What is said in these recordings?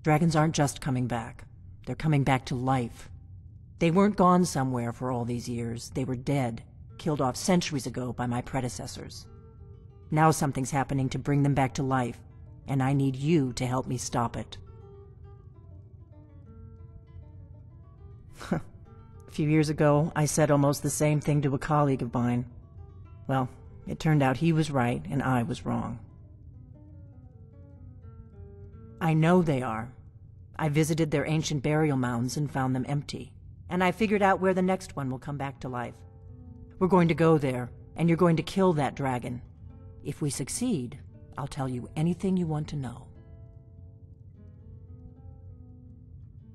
Dragons aren't just coming back. They're coming back to life. They weren't gone somewhere for all these years. They were dead, killed off centuries ago by my predecessors. Now something's happening to bring them back to life, and I need you to help me stop it. A few years ago, I said almost the same thing to a colleague of mine. Well, it turned out he was right and I was wrong. I know they are. I visited their ancient burial mounds and found them empty. And I figured out where the next one will come back to life. We're going to go there, and you're going to kill that dragon. If we succeed, I'll tell you anything you want to know.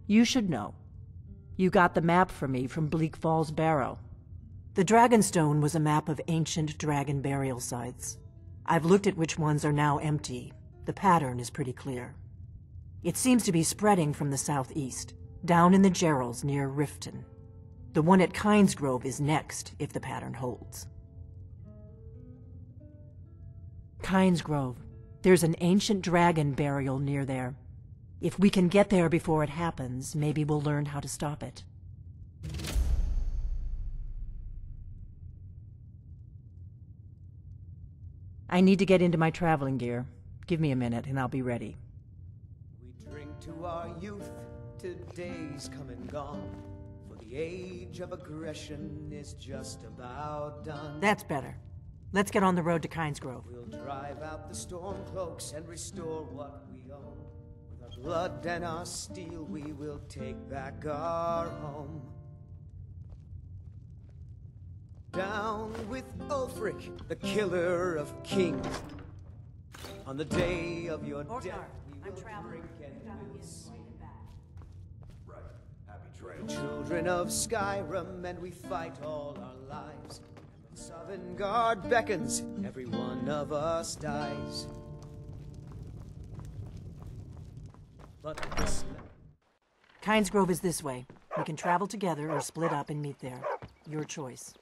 You should know. You got the map for me from Bleak Falls Barrow. The Dragonstone was a map of ancient dragon burial sites. I've looked at which ones are now empty. The pattern is pretty clear. It seems to be spreading from the southeast, down in the Gerals near Riften. The one at Kynesgrove is next, if the pattern holds. Kynesgrove. There's an ancient dragon burial near there. If we can get there before it happens, maybe we'll learn how to stop it. I need to get into my traveling gear. Give me a minute and I'll be ready. We drink to our youth, today's come and gone. For the age of aggression is just about done. That's better. Let's get on the road to Kynesgrove. We'll drive out the storm cloaks and restore what we own. With our blood and our steel, we will take back our home. Down with Ulfric, the killer of kings. On the day of your death, we will drink and miss. Right. Happy trails. Children of Skyrim, and we fight all our lives. And when Sovngarde beckons, every one of us dies. But this... Kynesgrove is this way. We can travel together or split up and meet there. Your choice.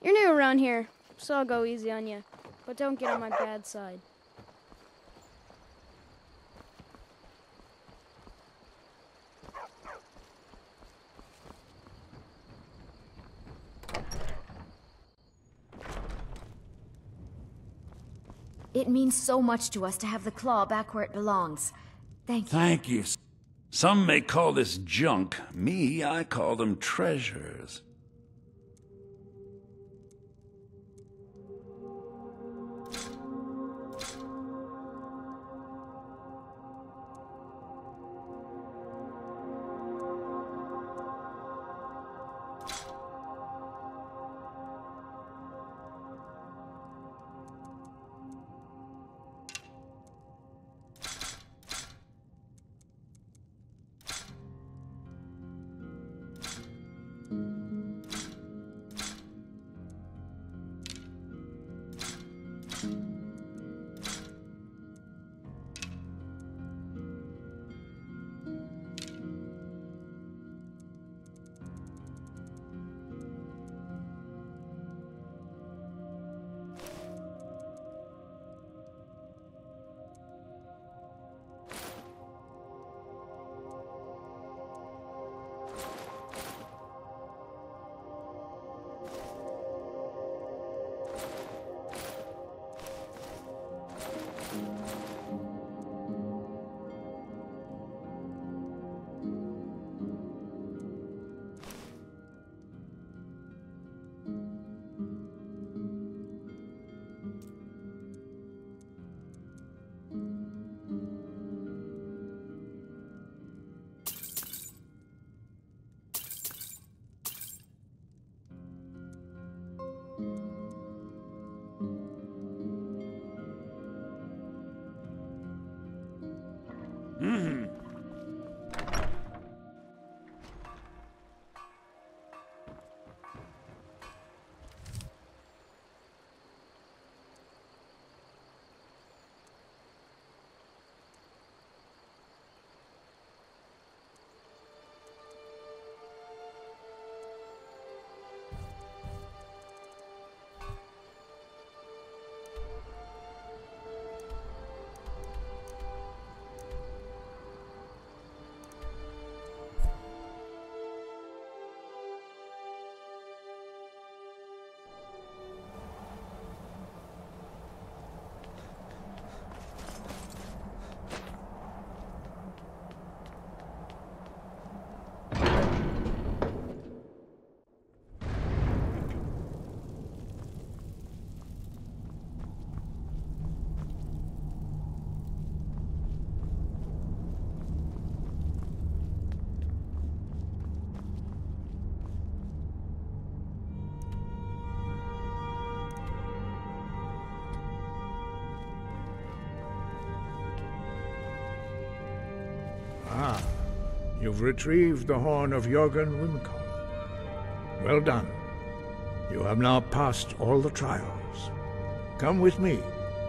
You're new around here, so I'll go easy on you. But don't get on my bad side. It means so much to us to have the claw back where it belongs. Thank you. Thank you. Some may call this junk. Me, I call them treasures. Ah, you've retrieved the horn of Jürgen Wimkel. Well done. You have now passed all the trials. Come with me.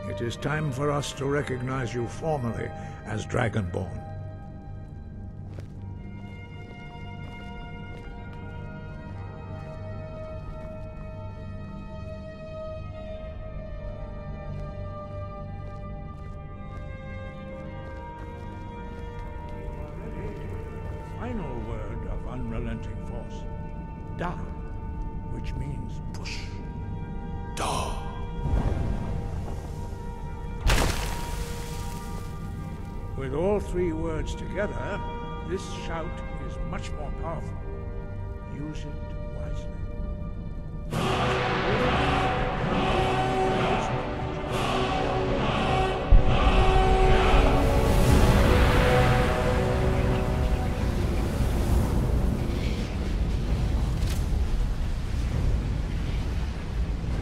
It is time for us to recognize you formally as Dragonborn. Final word of unrelenting force. Da, which means push. Da. With all three words together, this shout is much more powerful. Use it wisely.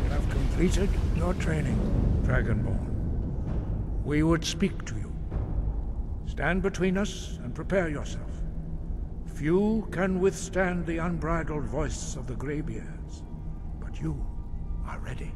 You have completed your training, Dragonborn. We would speak to you. Stand between us and prepare yourself. Few can withstand the unbridled voice of the Greybeards, but you are ready.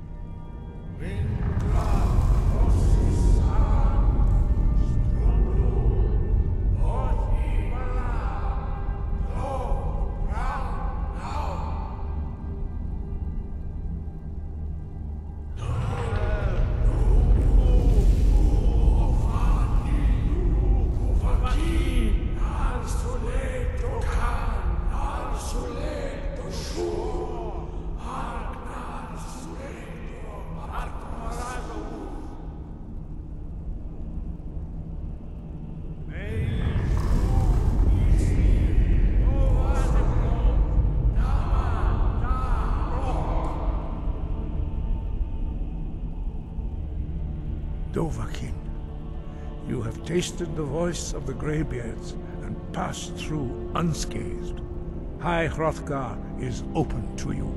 Dovahkiin, you have tasted the voice of the Greybeards and passed through unscathed. High Hrothgar is open to you.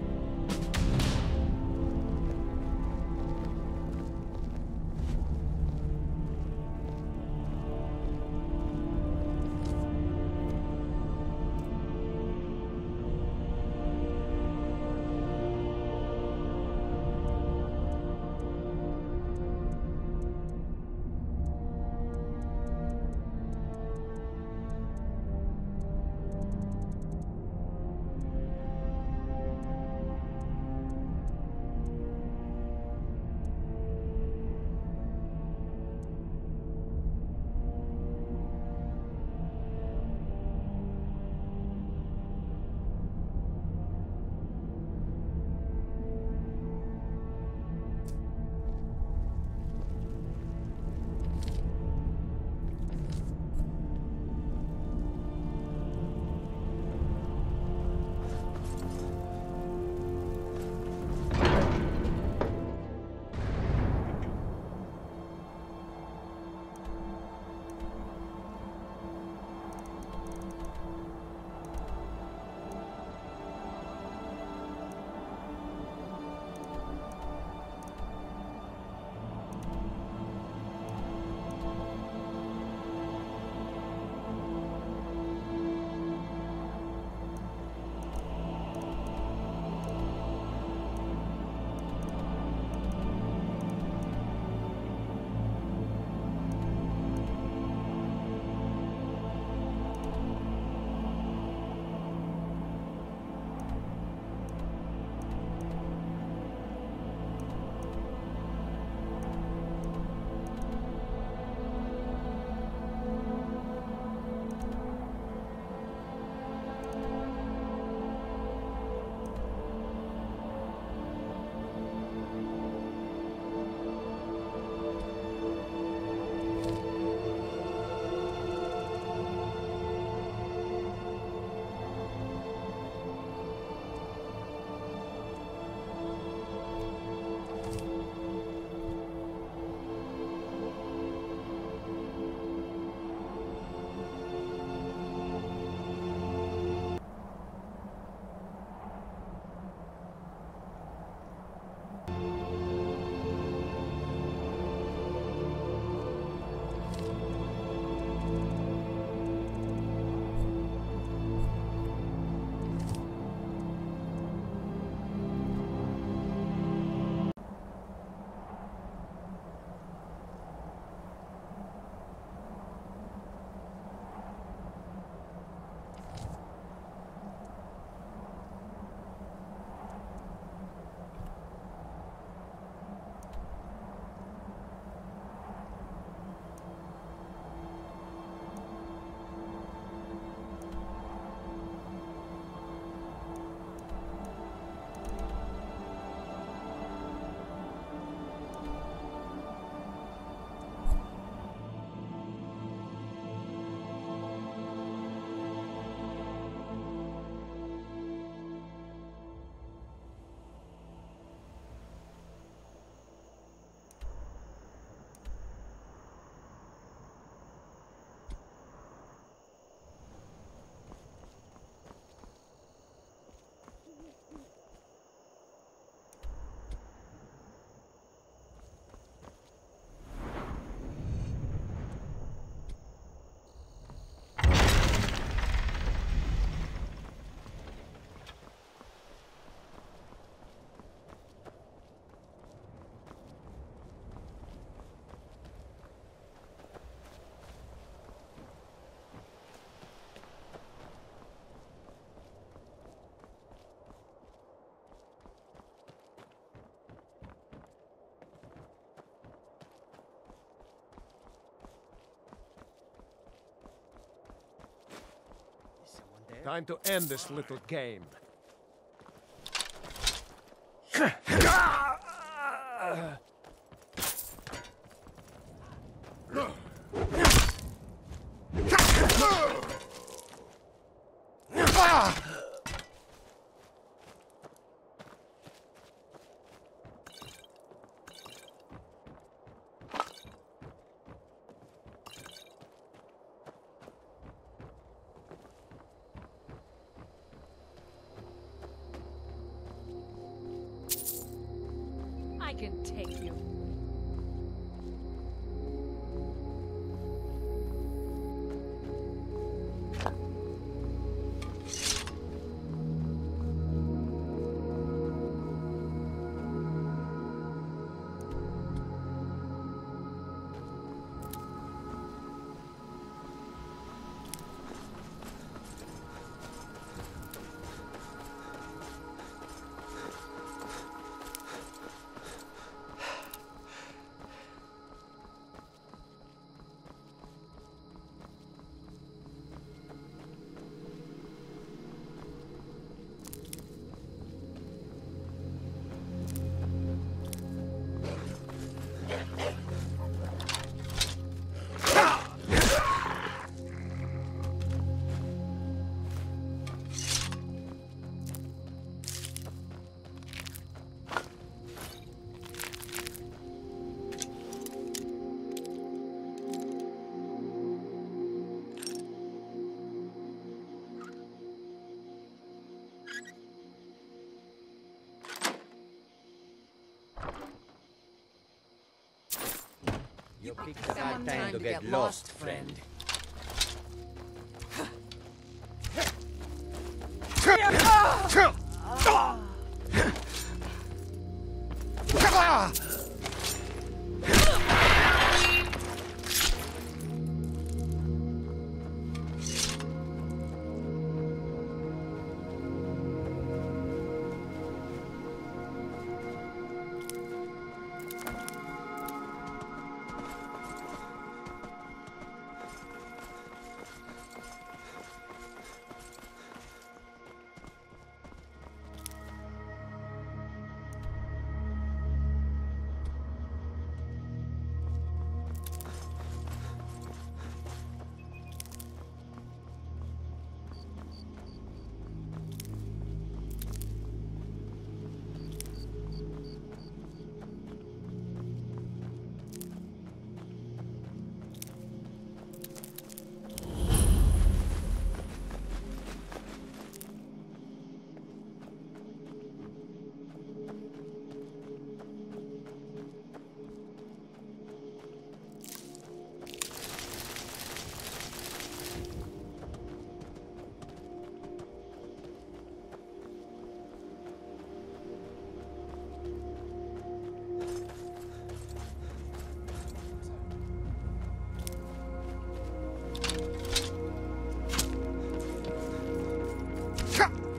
Time to end this little game. I can take you. You picked a bad time to get lost, friend.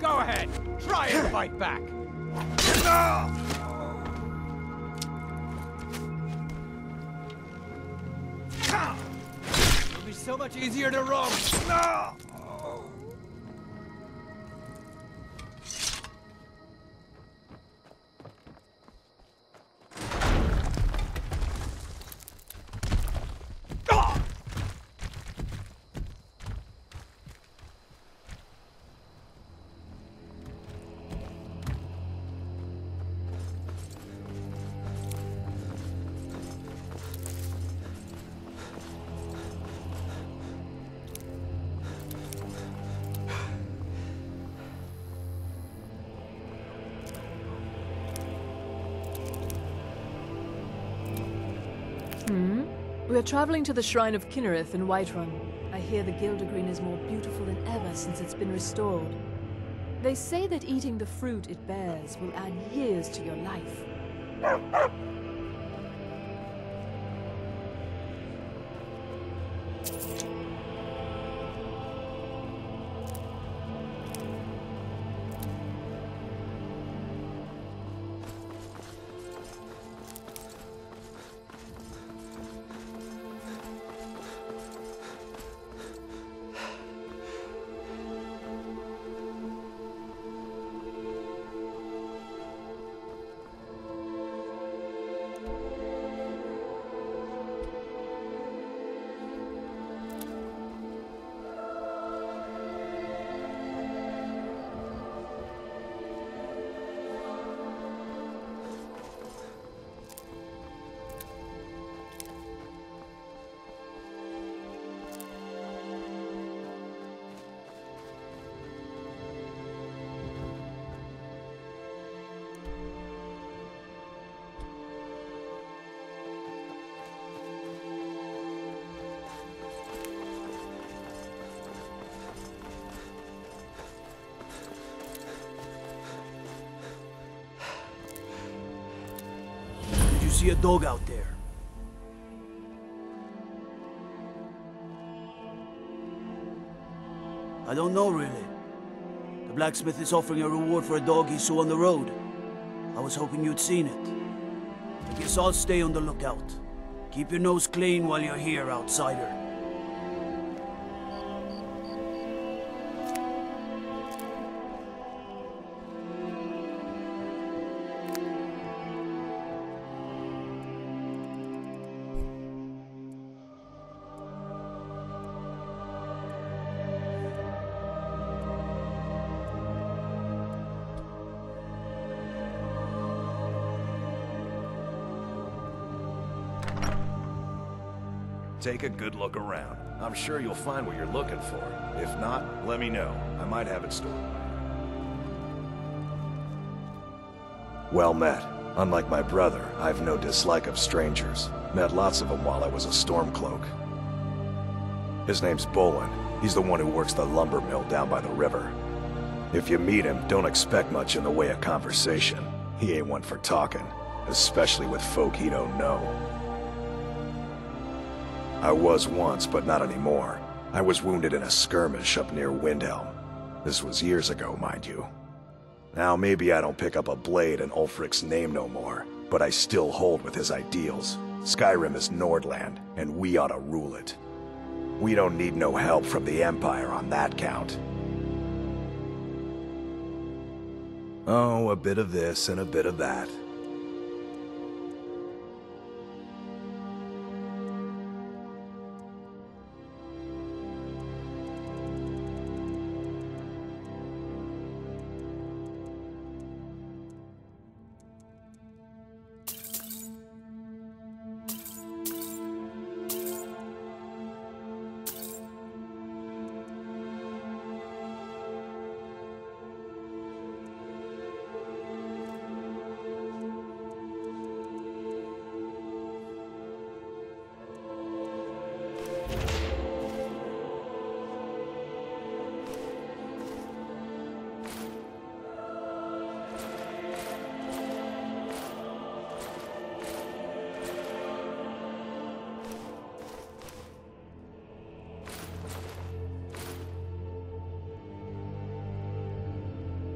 Go ahead, try and fight back. It'll be so much easier to roam. We are traveling to the Shrine of Kinnereth in Whiterun. I hear the Gildergreen is more beautiful than ever since it's been restored. They say that eating the fruit it bears will add years to your life. see a dog out there. I don't know, really. The blacksmith is offering a reward for a dog he saw on the road. I was hoping you'd seen it. I guess I'll stay on the lookout. Keep your nose clean while you're here, outsider. Take a good look around. I'm sure you'll find what you're looking for. If not, let me know. I might have it stored. Well met. Unlike my brother, I've no dislike of strangers. Met lots of them while I was a Stormcloak. His name's Bolin. He's the one who works the lumber mill down by the river. If you meet him, don't expect much in the way of conversation. He ain't one for talking, especially with folk he don't know. I was once, but not anymore. I was wounded in a skirmish up near Windhelm. This was years ago, mind you. Now, maybe I don't pick up a blade in Ulfric's name no more, but I still hold with his ideals. Skyrim is Nordland, and we ought to rule it. We don't need no help from the Empire on that count. Oh, a bit of this and a bit of that.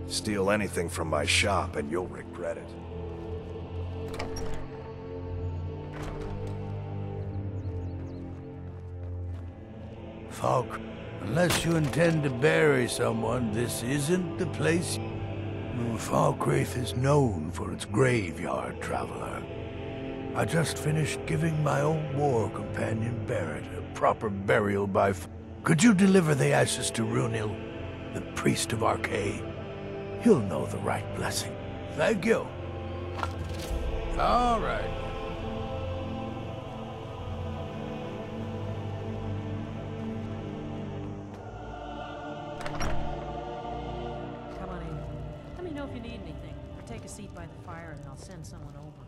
Steal anything from my shop and you'll regret it. Falk, unless you intend to bury someone, this isn't the place. Falkreath is known for its graveyard, traveler. I just finished giving my old war companion Barrett a proper burial by... Could you deliver the ashes to Runil, the priest of Arcade? He'll know the right blessing. Thank you. All right. Come on in. Let me know if you need anything, or take a seat by the fire and I'll send someone over.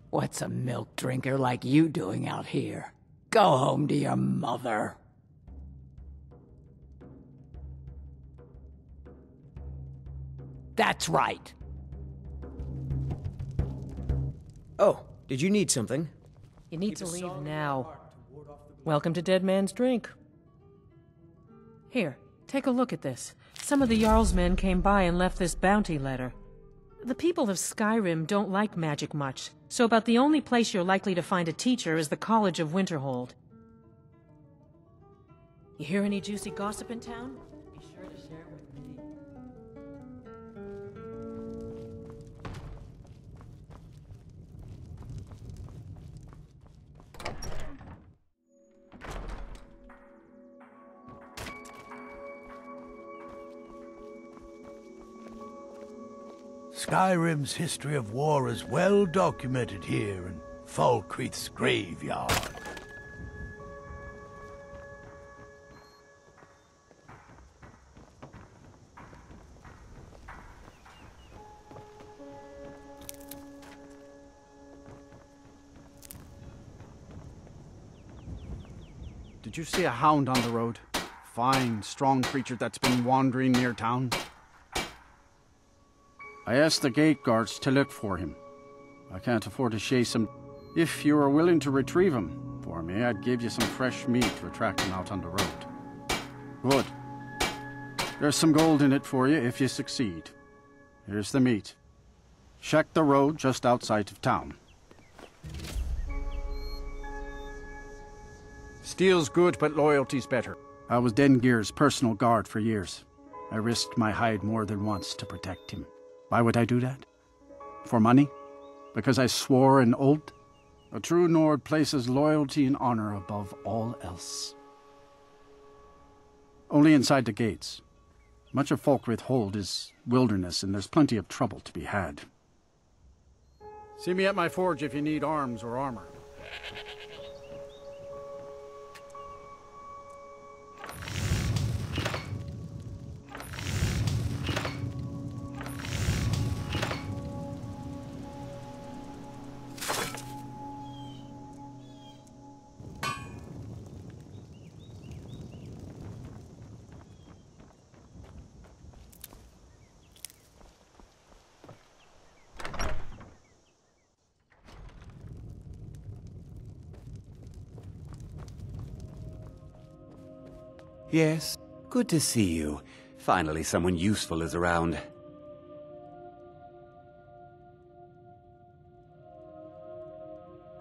What's a milk drinker like you doing out here? Go home to your mother. That's right. Oh, did you need something? You need to leave now. Welcome to Dead Man's Drink. Here, take a look at this. Some of the Jarl's men came by and left this bounty letter. The people of Skyrim don't like magic much, so about the only place you're likely to find a teacher is the College of Winterhold. You hear any juicy gossip in town? Be sure to share it with me. Skyrim's history of war is well documented here in Falkreath's graveyard. Did you see a hound on the road? Fine, strong creature that's been wandering near town. I asked the gate guards to look for him. I can't afford to chase him. If you are willing to retrieve him for me, I'd give you some fresh meat to attract him out on the road. Good. There's some gold in it for you if you succeed. Here's the meat. Check the road just outside of town. Steel's good, but loyalty's better. I was Dengir's personal guard for years. I risked my hide more than once to protect him. Why would I do that? For money? Because I swore an oath? A true Nord places loyalty and honor above all else. Only inside the gates. Much of Falkreath Hold is wilderness, and there's plenty of trouble to be had. See me at my forge if you need arms or armor. Yes, good to see you. Finally, someone useful is around.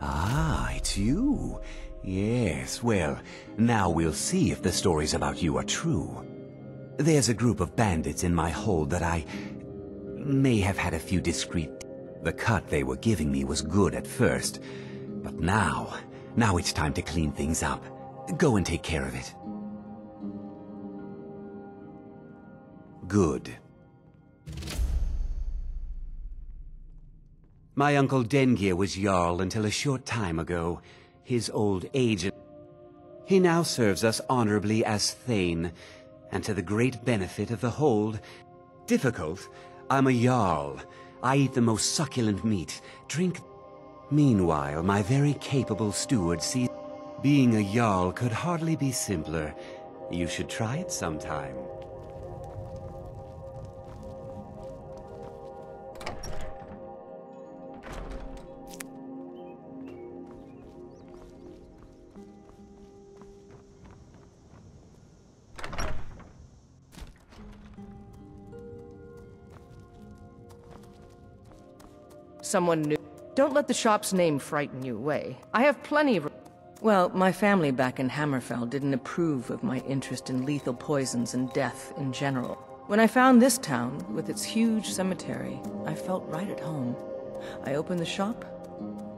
Ah, it's you. Yes, well, now we'll see if the stories about you are true. There's a group of bandits in my hold that I may have had a few discreet... The cut they were giving me was good at first, but now it's time to clean things up. Go and take care of it. Good. My uncle Dengir was Jarl until a short time ago. His old age... He now serves us honorably as Thane, and to the great benefit of the hold. Difficult? I'm a Jarl. I eat the most succulent meat, drink... Meanwhile, my very capable steward sees... Being a Jarl could hardly be simpler. You should try it sometime. Someone new. Don't let the shop's name frighten you away. I have plenty of... Well, my family back in Hammerfell didn't approve of my interest in lethal poisons and death in general. When I found this town, with its huge cemetery, I felt right at home. I opened the shop.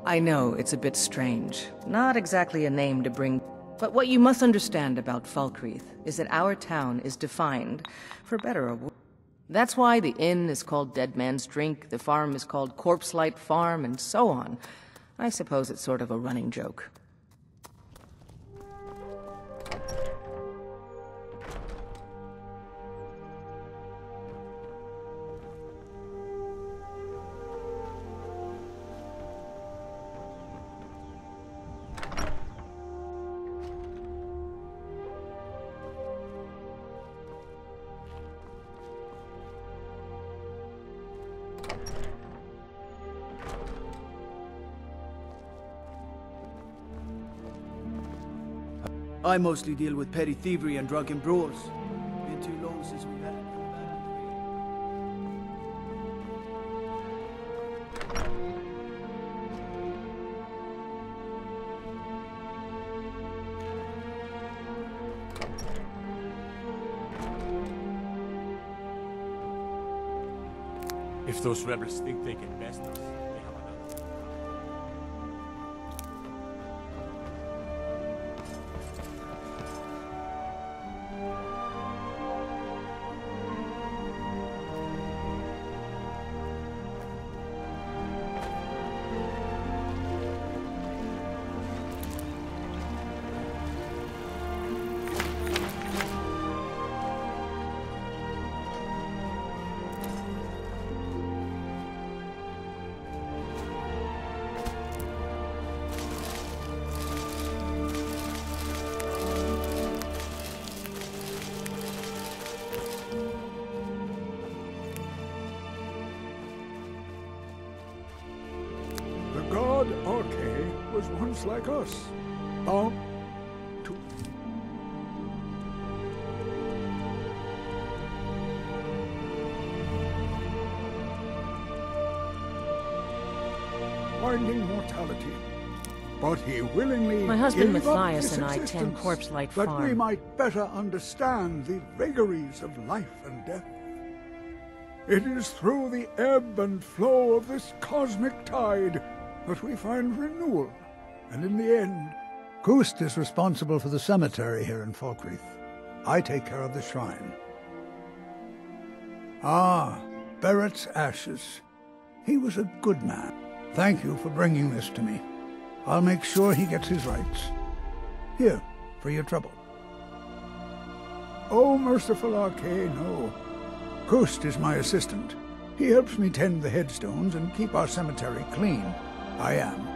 I know it's a bit strange. Not exactly a name to bring... But what you must understand about Falkreath is that our town is defined, for better or worse. That's why the inn is called Dead Man's Drink, the farm is called Corpse Light Farm, and so on. I suppose it's sort of a running joke. I mostly deal with petty thievery and drunken brawls. Been too long since we've had... If those rebels think they can best us, they have another. just like us, bound to... Finding mortality. But he willingly My husband gave Matthias up and I his tend existence Corpse Light that Farm. we might better understand the vagaries of life and death. It is through the ebb and flow of this cosmic tide that we find renewal, and in the end... Kust is responsible for the cemetery here in Falkreath. I take care of the shrine. Ah, Barrett's ashes. He was a good man. Thank you for bringing this to me. I'll make sure he gets his rights. Here, for your trouble. Oh, merciful Arcane, no. Kust is my assistant. He helps me tend the headstones and keep our cemetery clean. I am.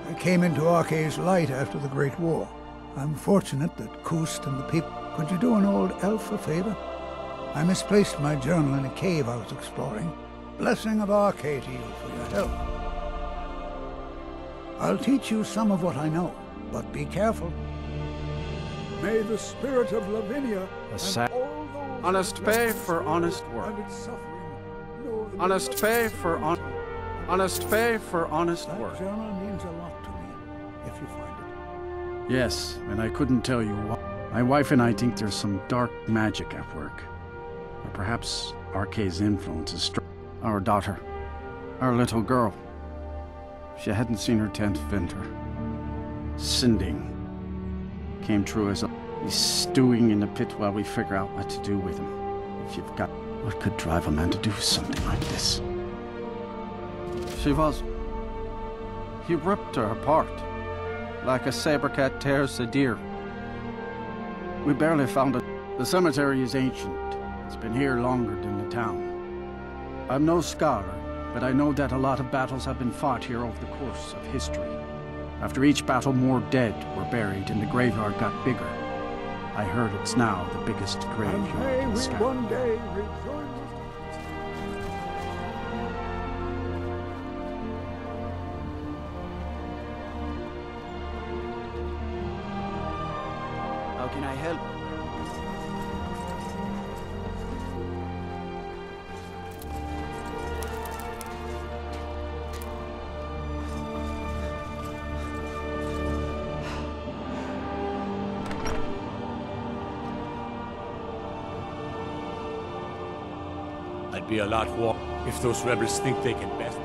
I came into Arcae's light after the Great War. I'm fortunate that Kust and the people... Could you do an old elf a favor? I misplaced my journal in a cave I was exploring. Blessing of Arcae to you for your help. I'll teach you some of what I know, but be careful. May the spirit of Lavinia and all those honest pay for honest work. and its suffering Honest pay for honest pay for honest that work. journal means a lot to me, if you find it. Yes, and I couldn't tell you why. My wife and I think there's some dark magic at work. Or perhaps Arcae's influence is strong. Our daughter. Our little girl. She hadn't seen her 10th winter. Sinding came true as he's stewing in the pit while we figure out what to do with him. If you've got... What could drive a man to do something like this? She was... He ripped her apart. Like a saber cat tears a deer. We barely found it. The cemetery is ancient. It's been here longer than the town. I'm no scholar, but I know that a lot of battles have been fought here over the course of history. After each battle, more dead were buried and the graveyard got bigger. I heard it's now the biggest graveyard in Skyrim. One day rejoice. How can I help? I'd be a lot worse if those rebels think they can best us.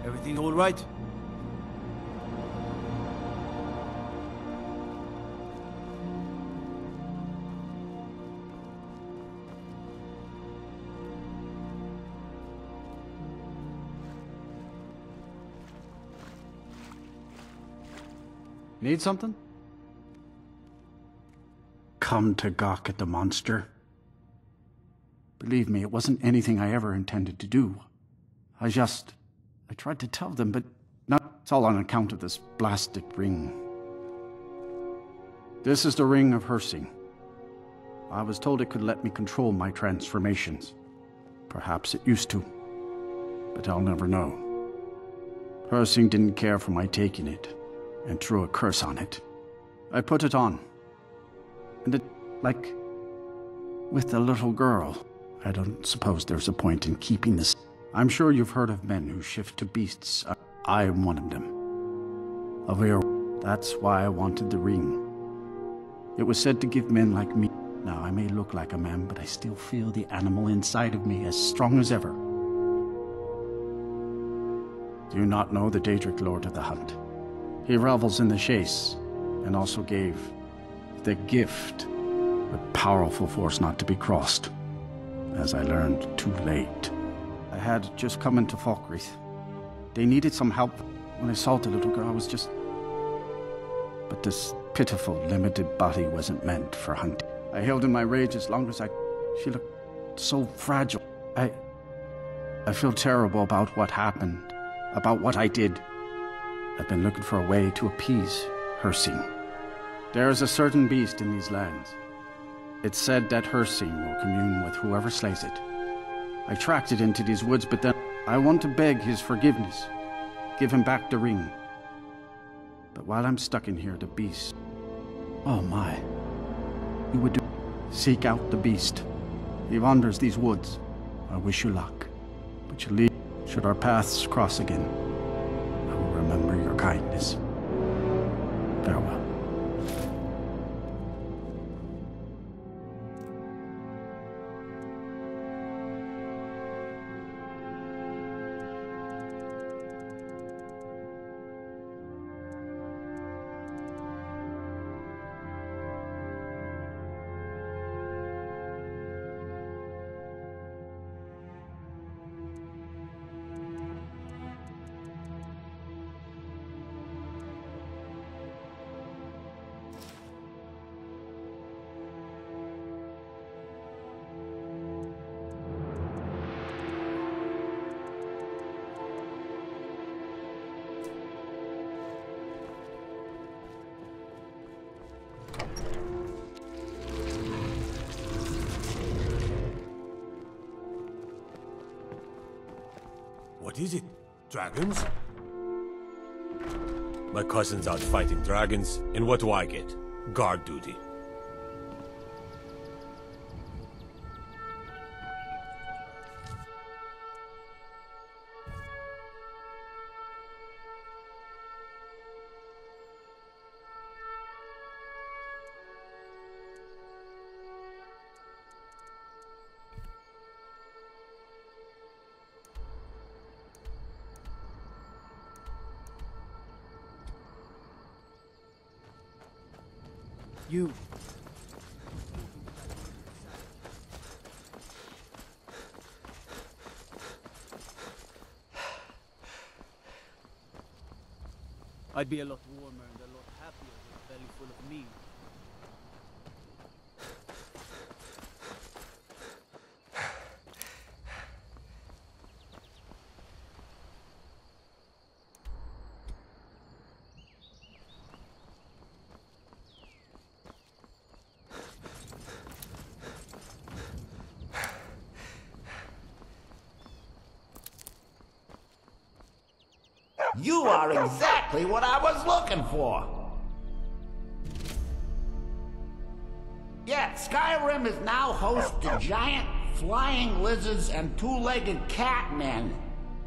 Everything all right? Need something? Come to gawk at the monster. Believe me, it wasn't anything I ever intended to do. I tried to tell them, but it's all on account of this blasted ring. This is the Ring of Hersing. I was told it could let me control my transformations. Perhaps it used to, but I'll never know. Hersing didn't care for my taking it, and threw a curse on it. I put it on. And it, like, with the little girl, I don't suppose there's a point in keeping this. I'm sure you've heard of men who shift to beasts. I am one of them. A werewolf. That's why I wanted the ring. It was said to give men like me. Now, I may look like a man, but I still feel the animal inside of me as strong as ever. Do you not know the Daedric Lord of the Hunt? He revels in the chase, and also gave the gift, a powerful force not to be crossed, as I learned too late. I had just come into Falkreath. They needed some help. When I saw the little girl, I was just... But this pitiful, limited body wasn't meant for hunting. I held in my rage as long as I... She looked so fragile. I feel terrible about what happened, about what I did. I've been looking for a way to appease Hirsing. There is a certain beast in these lands. It's said that Hirsing will commune with whoever slays it. I tracked it into these woods, but then I want to beg his forgiveness. Give him back the ring. But while I'm stuck in here, the beast... Oh my. You would do... Seek out the beast. He wanders these woods. I wish you luck. But you leave... Should our paths cross again, I will remember your kindness. Farewell. What is it? Dragons? My cousin's out fighting dragons, and what do I get? Guard duty. You... I'd be a lot warmer and a lot happier with a belly full of meat. You are exactly what I was looking for. Yeah, Skyrim is now host to giant flying lizards and two-legged cat men.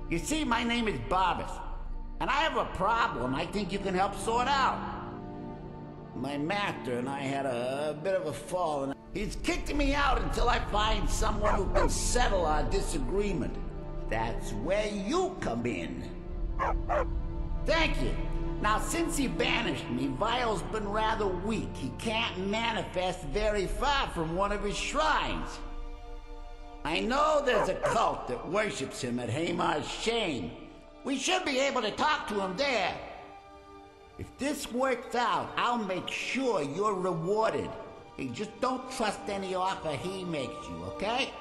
You see, my name is Barbas, and I have a problem I think you can help sort out. My master and I had a bit of a fall, and he's kicked me out until I find someone who can settle our disagreement. That's where you come in. Thank you. Now, since he banished me, Vile's been rather weak. He can't manifest very far from one of his shrines. I know there's a cult that worships him at Hamar's Shame. We should be able to talk to him there. If this works out, I'll make sure you're rewarded. Hey, just don't trust any offer he makes you, okay?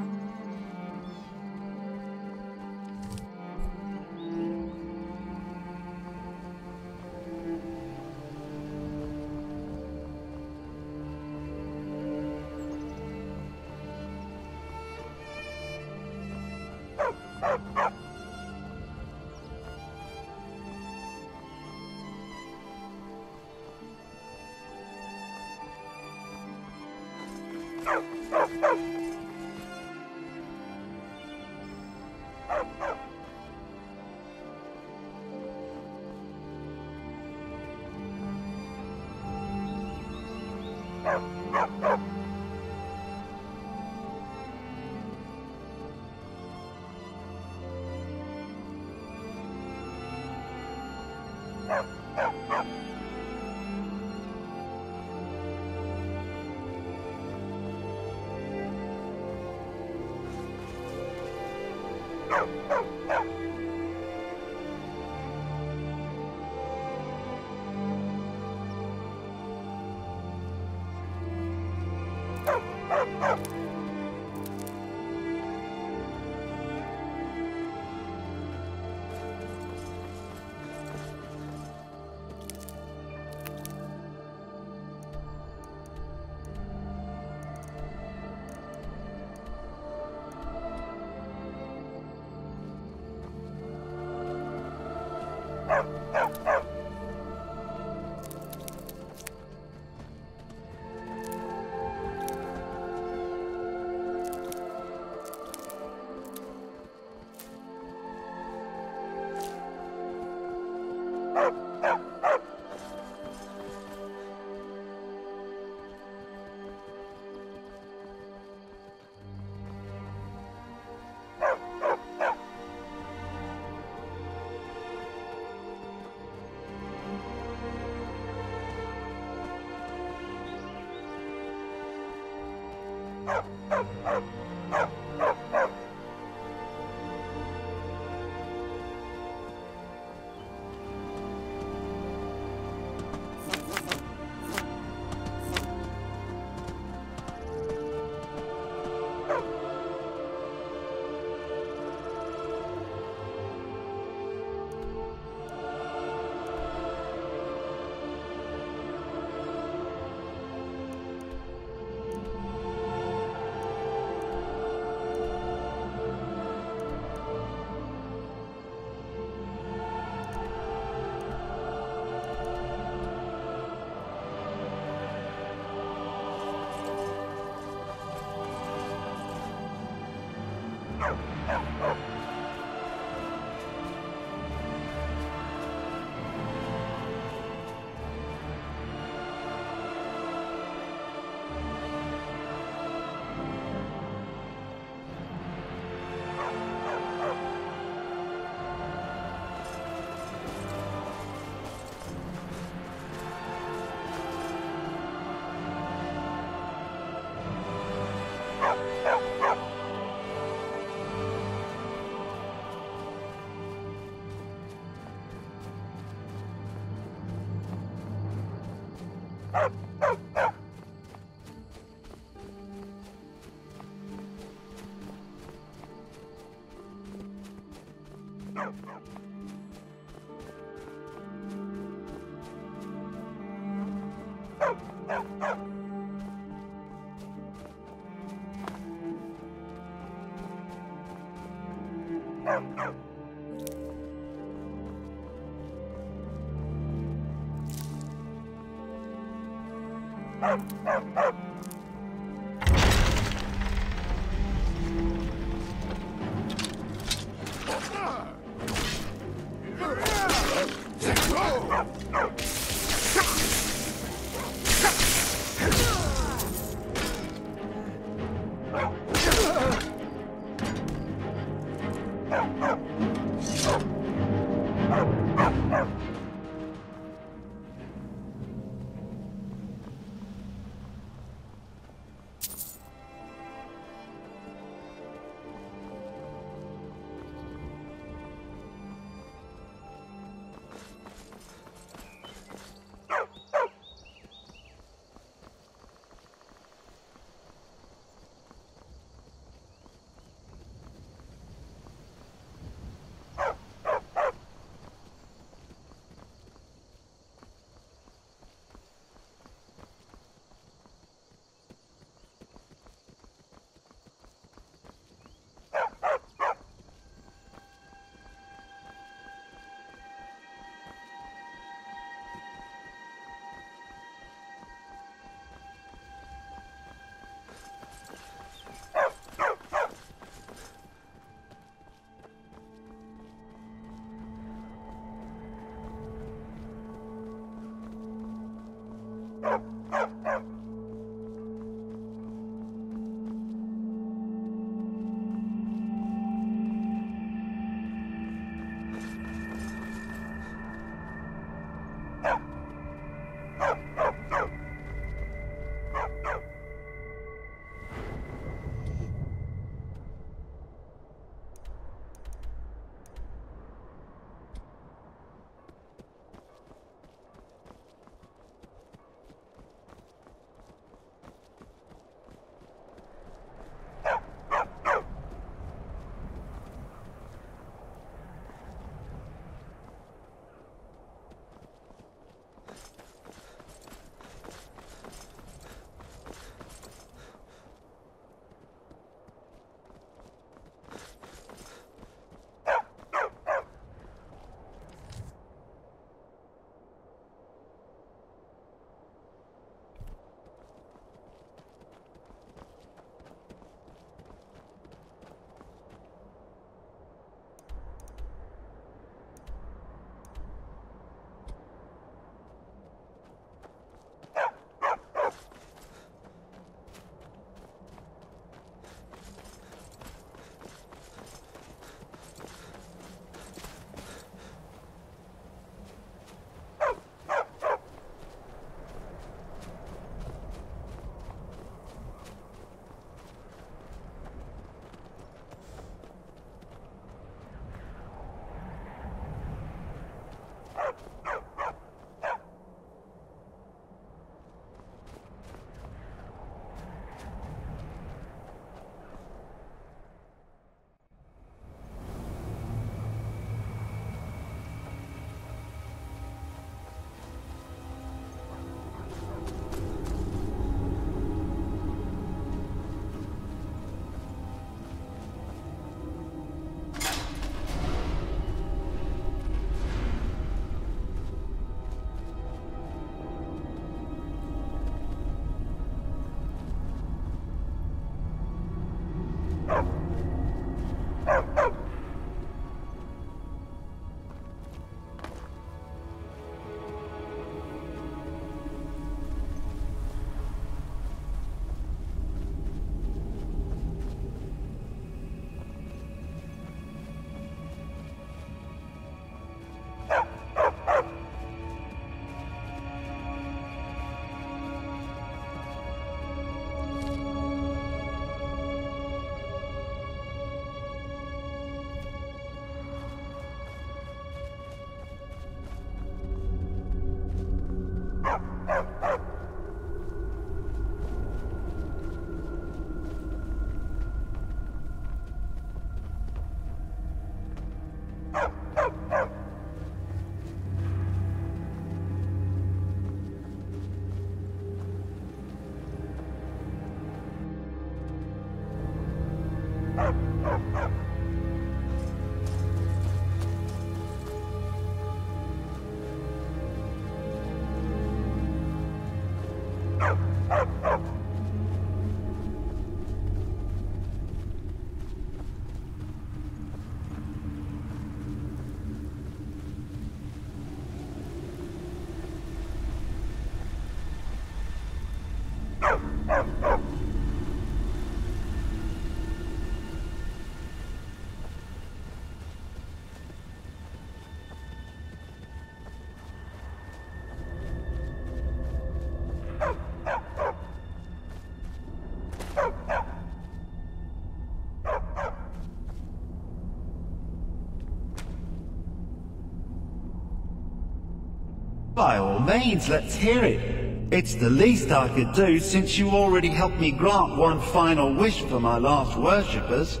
By all means, let's hear it. It's the least I could do since you already helped me grant one final wish for my last worshippers.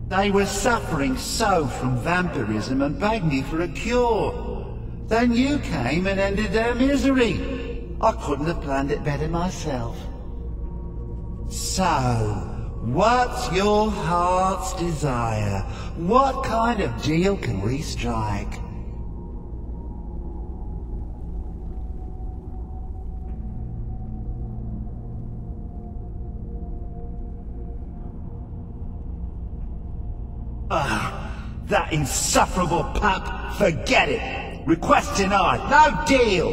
They were suffering so from vampirism and begged me for a cure. Then you came and ended their misery. I couldn't have planned it better myself. So, what's your heart's desire? What kind of deal can we strike? That insufferable pup, forget it! Request denied, no deal!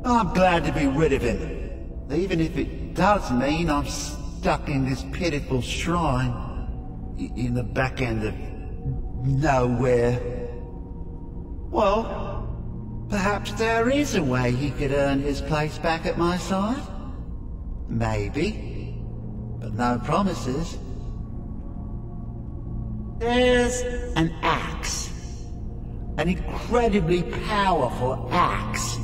I'm glad to be rid of him, even if it does mean I'm stuck in this pitiful shrine in the back end of nowhere. Well, perhaps there is a way he could earn his place back at my side? Maybe, but no promises. There's an axe. An incredibly powerful axe.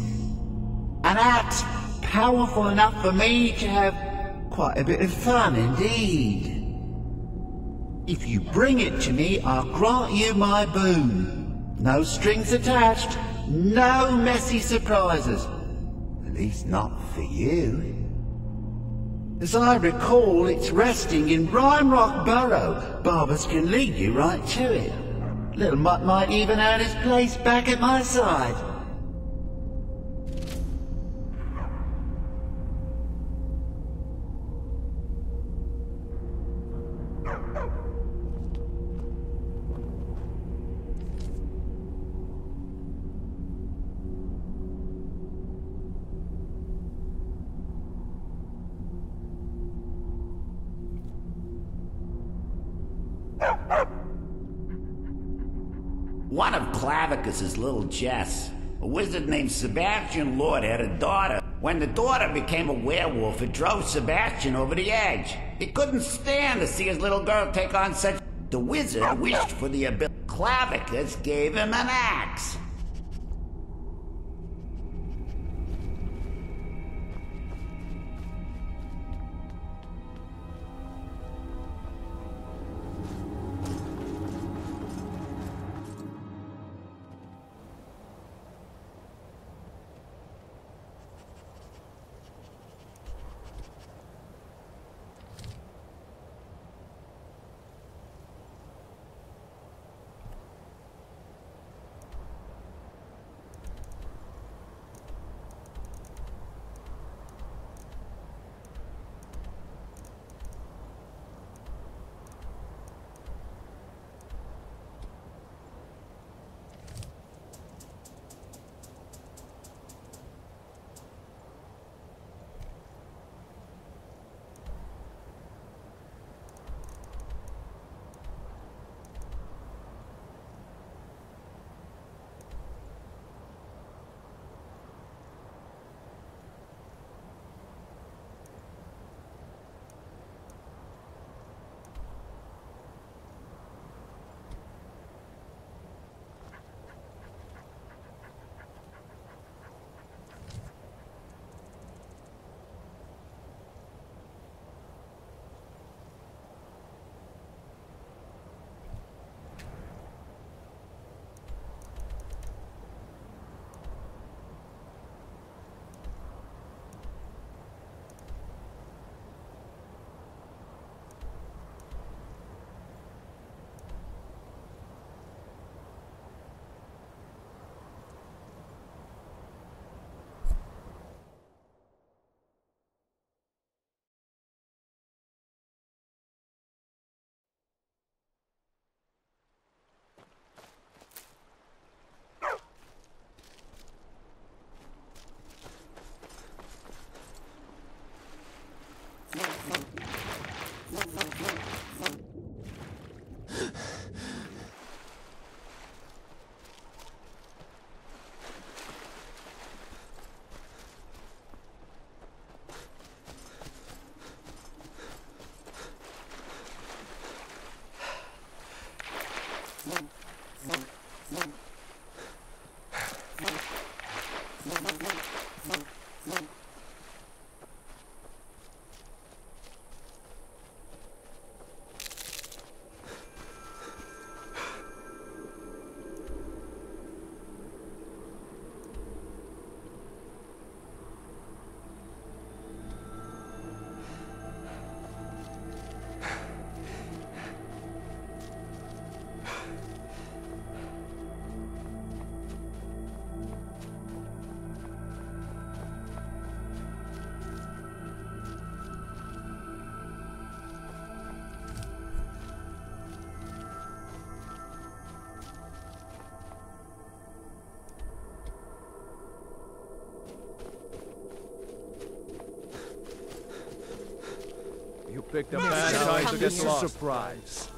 An axe powerful enough for me to have quite a bit of fun indeed. If you bring it to me, I'll grant you my boon. No strings attached, no messy surprises. At least not for you. As I recall, it's resting in Rhymerock Burrow. Barbers can lead you right to it. Little Mutt might even earn his place back at my side. One of Clavicus's little Jess, a wizard named Sebastian Lord, had a daughter. When the daughter became a werewolf, it drove Sebastian over the edge. He couldn't stand to see his little girl take on such... The wizard wished for the ability. Clavicus gave him an axe. You picked a bad time to get lost. Surprise.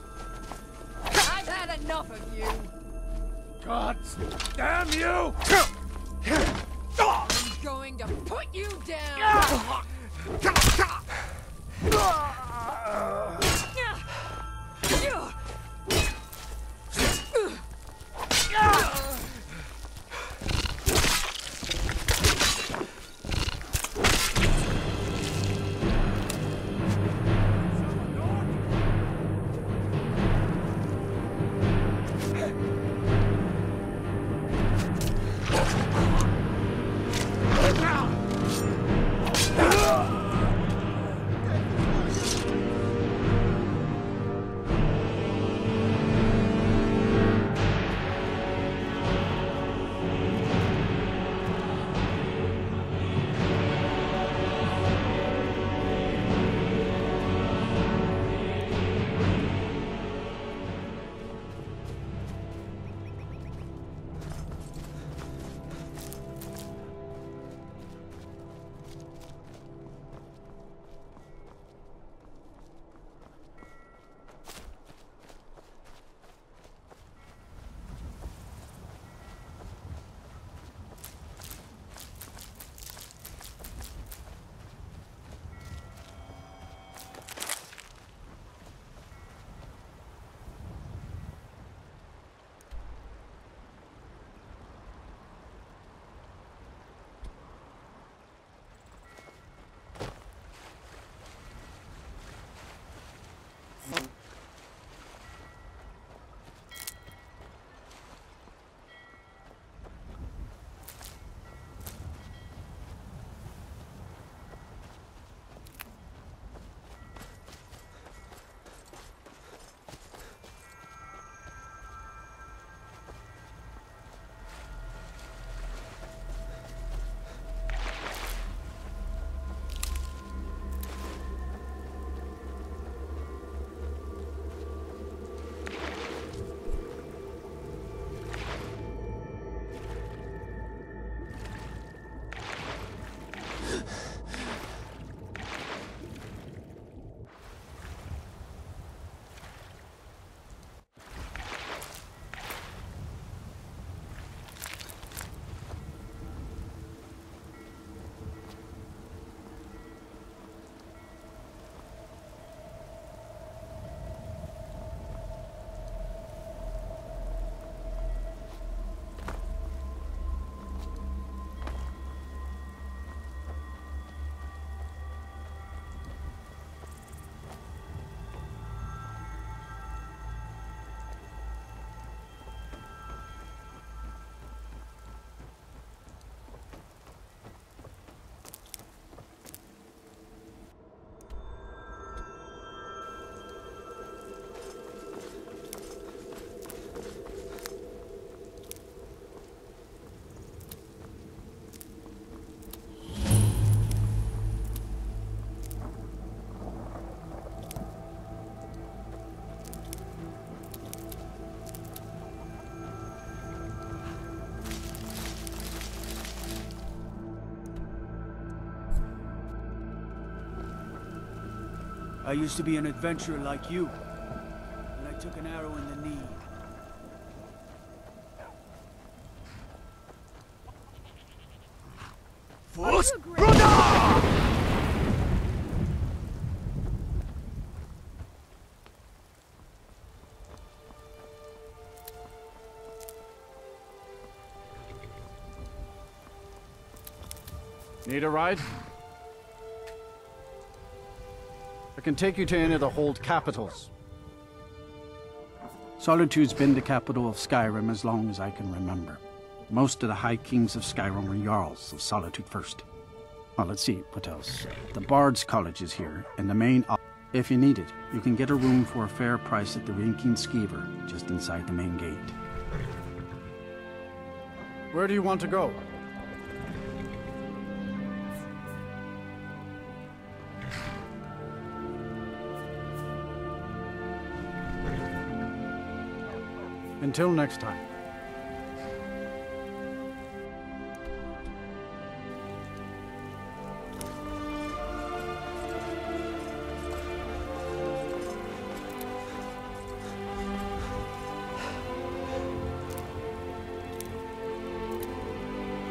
I've had enough of you. God damn you! I'm going to put you down. I used to be an adventurer like you, and I took an arrow in the knee. Need a ride? I can take you to any of the hold capitals. Solitude's been the capital of Skyrim as long as I can remember. Most of the High Kings of Skyrim were Jarls of Solitude first. Well, let's see, what else? The Bard's College is here, and the main... If you need it, you can get a room for a fair price at the Rinkin Skeever, just inside the main gate. Where do you want to go? Until next time.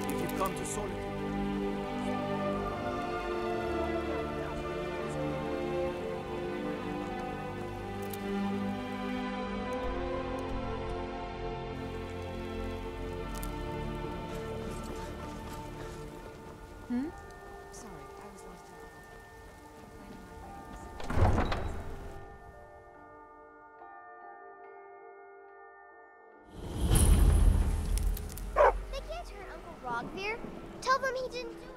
If you've come to Solitude. Sorry, I was lost They can't hurt Uncle Rogvir. Tell them he didn't do it.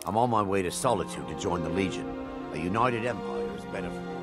I'm on my way to Solitude to join the Legion. A united empire is better for me.